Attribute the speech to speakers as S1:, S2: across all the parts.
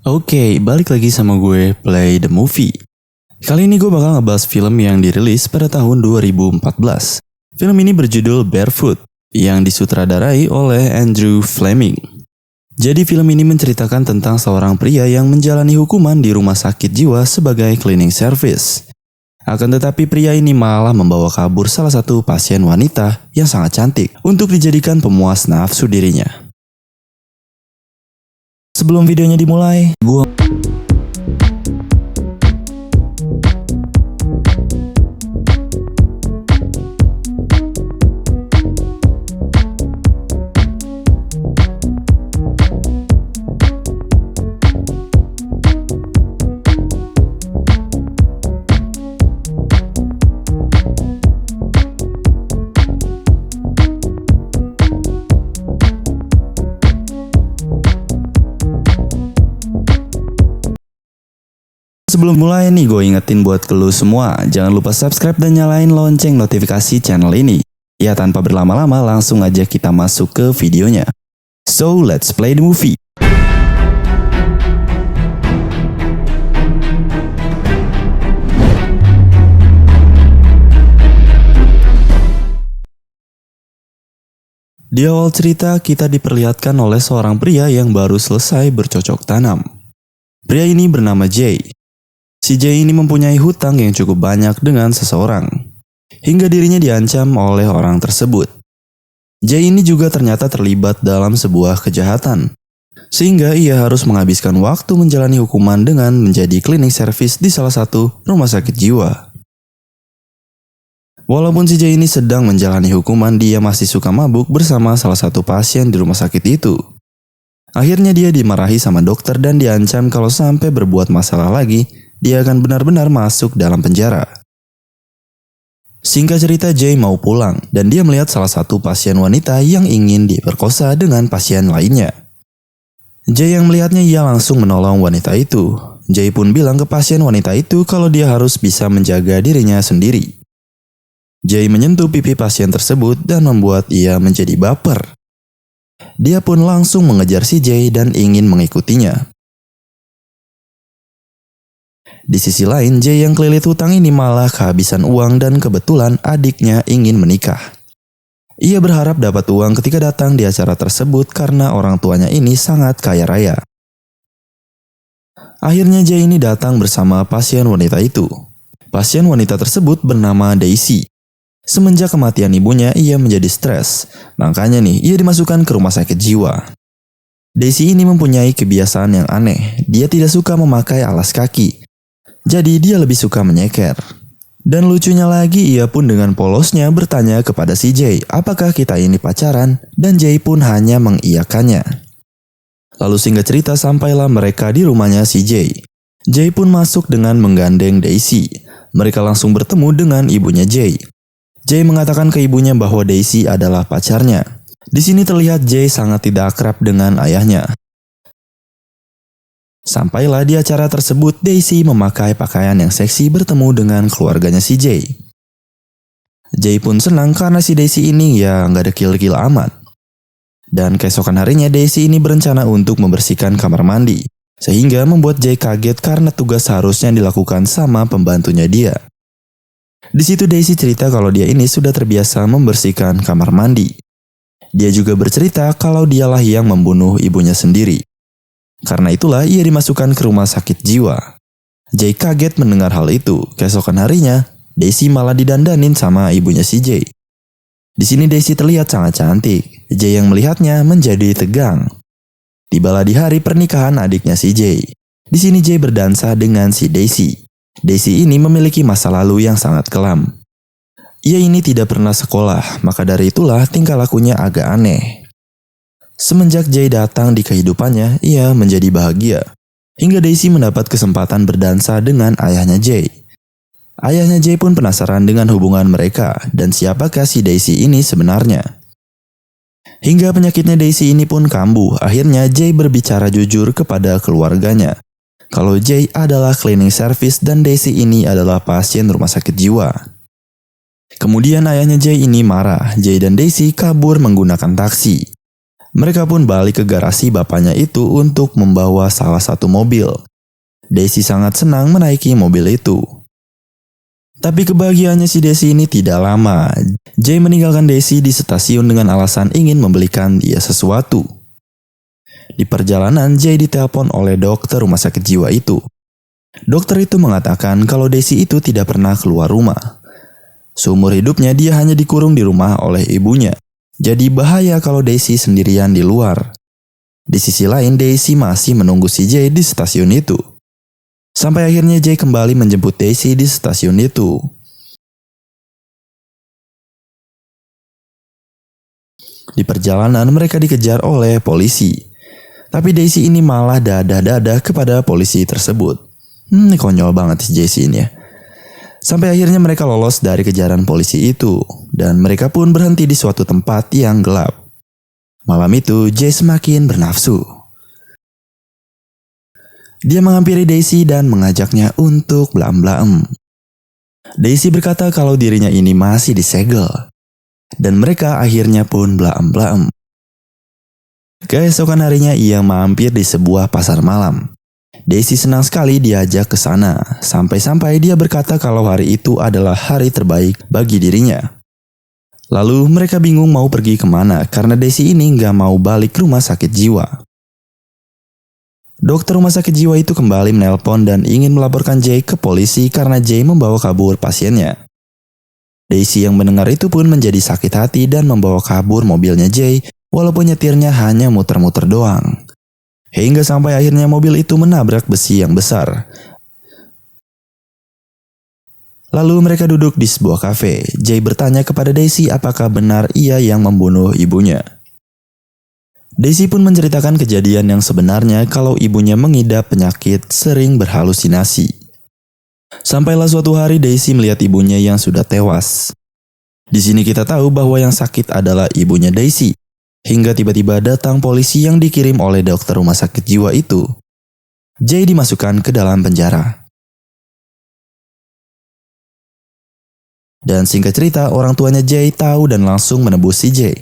S1: Oke, balik lagi sama gue Play the Movie. Kali ini gue bakal ngebahas film yang dirilis pada tahun 2014. Film ini berjudul Barefoot, yang disutradarai oleh Andrew Fleming. Jadi film ini menceritakan tentang seorang pria yang menjalani hukuman di rumah sakit jiwa sebagai cleaning service. Akan tetapi pria ini malah membawa kabur salah satu pasien wanita yang sangat cantik untuk dijadikan pemuas nafsu dirinya. Sebelum videonya dimulai, Sebelum mulai nih, gue ingetin buat lu semua, jangan lupa subscribe dan nyalain lonceng notifikasi channel ini. Ya, tanpa berlama-lama langsung aja kita masuk ke videonya. So, let's play the movie. Di awal cerita, kita diperlihatkan oleh seorang pria yang baru selesai bercocok tanam. Pria ini bernama Jay. Si Jay ini mempunyai hutang yang cukup banyak dengan seseorang, hingga dirinya diancam oleh orang tersebut. Jay ini juga ternyata terlibat dalam sebuah kejahatan, sehingga ia harus menghabiskan waktu menjalani hukuman dengan menjadi cleaning service di salah satu rumah sakit jiwa. Walaupun si Jay ini sedang menjalani hukuman, dia masih suka mabuk bersama salah satu pasien di rumah sakit itu. Akhirnya dia dimarahi sama dokter dan diancam kalau sampai berbuat masalah lagi, dia akan benar-benar masuk dalam penjara. Singkat cerita, Jay mau pulang dan dia melihat salah satu pasien wanita yang ingin diperkosa dengan pasien lainnya. Jay yang melihatnya, ia langsung menolong wanita itu. Jay pun bilang ke pasien wanita itu kalau dia harus bisa menjaga dirinya sendiri. Jay menyentuh pipi pasien tersebut dan membuat ia menjadi baper. Dia pun langsung mengejar si Jay dan ingin mengikutinya. Di sisi lain, Jay yang kelilit hutang ini malah kehabisan uang dan kebetulan adiknya ingin menikah. Ia berharap dapat uang ketika datang di acara tersebut karena orang tuanya ini sangat kaya raya. Akhirnya Jay ini datang bersama pasien wanita itu. Pasien wanita tersebut bernama Daisy. Semenjak kematian ibunya, ia menjadi stres. Makanya nih, ia dimasukkan ke rumah sakit jiwa. Daisy ini mempunyai kebiasaan yang aneh. Dia tidak suka memakai alas kaki. Jadi dia lebih suka menyeker. Dan lucunya lagi, ia pun dengan polosnya bertanya kepada si Jay, apakah kita ini pacaran? Dan Jay pun hanya mengiyakannya. Lalu singkat cerita, sampailah mereka di rumahnya si Jay. Jay pun masuk dengan menggandeng Daisy. Mereka langsung bertemu dengan ibunya Jay. Jay mengatakan ke ibunya bahwa Daisy adalah pacarnya. Di sini terlihat Jay sangat tidak akrab dengan ayahnya. Sampailah di acara tersebut, Daisy memakai pakaian yang seksi bertemu dengan keluarganya si Jay. Jay pun senang karena si Daisy ini ya nggak dekil-dekil amat. Dan keesokan harinya Daisy ini berencana untuk membersihkan kamar mandi. Sehingga membuat Jay kaget karena tugas harusnya dilakukan sama pembantunya dia. Di situ Daisy cerita kalau dia ini sudah terbiasa membersihkan kamar mandi. Dia juga bercerita kalau dialah yang membunuh ibunya sendiri. Karena itulah ia dimasukkan ke rumah sakit jiwa. Jay kaget mendengar hal itu. Keesokan harinya, Daisy malah didandanin sama ibunya si Jay. Di sini Daisy terlihat sangat cantik. Jay yang melihatnya menjadi tegang. Tibalah di hari pernikahan adiknya si Jay. Di sini Jay berdansa dengan si Daisy. Daisy ini memiliki masa lalu yang sangat kelam. Ia ini tidak pernah sekolah, maka dari itulah tingkah lakunya agak aneh. Semenjak Jay datang di kehidupannya, ia menjadi bahagia. Hingga Daisy mendapat kesempatan berdansa dengan ayahnya Jay. Ayahnya Jay pun penasaran dengan hubungan mereka dan siapakah si Daisy ini sebenarnya. Hingga penyakitnya Daisy ini pun kambuh, akhirnya Jay berbicara jujur kepada keluarganya. Kalau Jay adalah cleaning service dan Daisy ini adalah pasien rumah sakit jiwa. Kemudian ayahnya Jay ini marah. Jay dan Daisy kabur menggunakan taksi. Mereka pun balik ke garasi bapaknya itu untuk membawa salah satu mobil. Daisy sangat senang menaiki mobil itu. Tapi kebahagiaannya si Daisy ini tidak lama. Jay meninggalkan Daisy di stasiun dengan alasan ingin membelikan dia sesuatu. Di perjalanan, Jay ditelepon oleh dokter rumah sakit jiwa itu. Dokter itu mengatakan kalau Daisy itu tidak pernah keluar rumah. Seumur hidupnya dia hanya dikurung di rumah oleh ibunya. Jadi bahaya kalau Daisy sendirian di luar. Di sisi lain, Daisy masih menunggu si Jay di stasiun itu. Sampai akhirnya Jay kembali menjemput Daisy di stasiun itu. Di perjalanan mereka dikejar oleh polisi. Tapi Daisy ini malah dadah-dadah kepada polisi tersebut. Konyol banget si Daisy ini ya. Sampai akhirnya mereka lolos dari kejaran polisi itu. Dan mereka pun berhenti di suatu tempat yang gelap. Malam itu Jay semakin bernafsu. Dia menghampiri Daisy dan mengajaknya untuk blam-blam. Daisy berkata kalau dirinya ini masih disegel. Dan mereka akhirnya pun blam-blam. Keesokan harinya ia mampir di sebuah pasar malam. Daisy senang sekali diajak ke sana. Sampai-sampai dia berkata kalau hari itu adalah hari terbaik bagi dirinya. Lalu mereka bingung mau pergi kemana karena Daisy ini nggak mau balik ke rumah sakit jiwa. Dokter rumah sakit jiwa itu kembali menelpon dan ingin melaporkan Jay ke polisi karena Jay membawa kabur pasiennya. Daisy yang mendengar itu pun menjadi sakit hati dan membawa kabur mobilnya Jay walaupun nyetirnya hanya muter-muter doang. Hingga sampai akhirnya mobil itu menabrak besi yang besar. Lalu mereka duduk di sebuah kafe. Jay bertanya kepada Daisy apakah benar ia yang membunuh ibunya. Daisy pun menceritakan kejadian yang sebenarnya kalau ibunya mengidap penyakit sering berhalusinasi. Sampailah suatu hari Daisy melihat ibunya yang sudah tewas. Di sini kita tahu bahwa yang sakit adalah ibunya Daisy. Hingga tiba-tiba datang polisi yang dikirim oleh dokter rumah sakit jiwa itu. Jay dimasukkan ke dalam penjara. Dan singkat cerita, orang tuanya Jay tahu dan langsung menebus si Jay.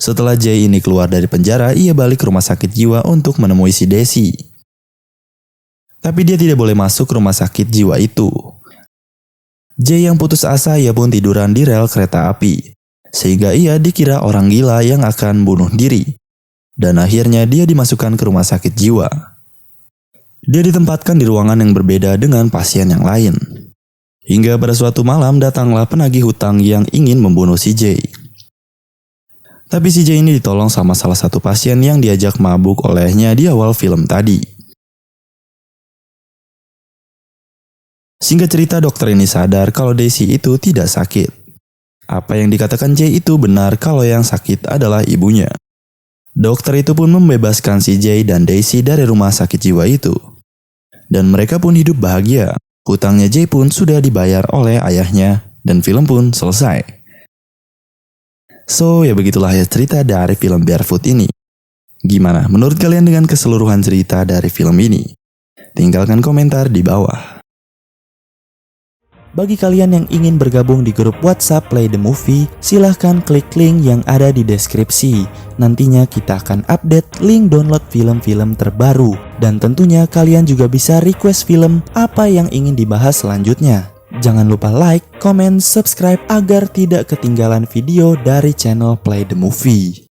S1: Setelah Jay ini keluar dari penjara, ia balik ke rumah sakit jiwa untuk menemui si Daisy. Tapi dia tidak boleh masuk ke rumah sakit jiwa itu. Jay yang putus asa, ia pun tiduran di rel kereta api. Sehingga ia dikira orang gila yang akan bunuh diri. Dan akhirnya dia dimasukkan ke rumah sakit jiwa. Dia ditempatkan di ruangan yang berbeda dengan pasien yang lain. Hingga pada suatu malam datanglah penagih hutang yang ingin membunuh si Jay. Tapi si Jay ini ditolong sama salah satu pasien yang diajak mabuk olehnya di awal film tadi. Singkat cerita, dokter ini sadar kalau Daisy itu tidak sakit. Apa yang dikatakan Jay itu benar kalau yang sakit adalah ibunya. Dokter itu pun membebaskan si Jay dan Daisy dari rumah sakit jiwa itu. Dan mereka pun hidup bahagia. Hutangnya Jay pun sudah dibayar oleh ayahnya dan film pun selesai. So, ya begitulah ya cerita dari film Barefoot ini. Gimana menurut kalian dengan keseluruhan cerita dari film ini? Tinggalkan komentar di bawah. Bagi kalian yang ingin bergabung di grup WhatsApp Play the Movie, silahkan klik link yang ada di deskripsi. Nantinya kita akan update link download film-film terbaru. Dan tentunya kalian juga bisa request film apa yang ingin dibahas selanjutnya. Jangan lupa like, comment, subscribe agar tidak ketinggalan video dari channel Play the Movie.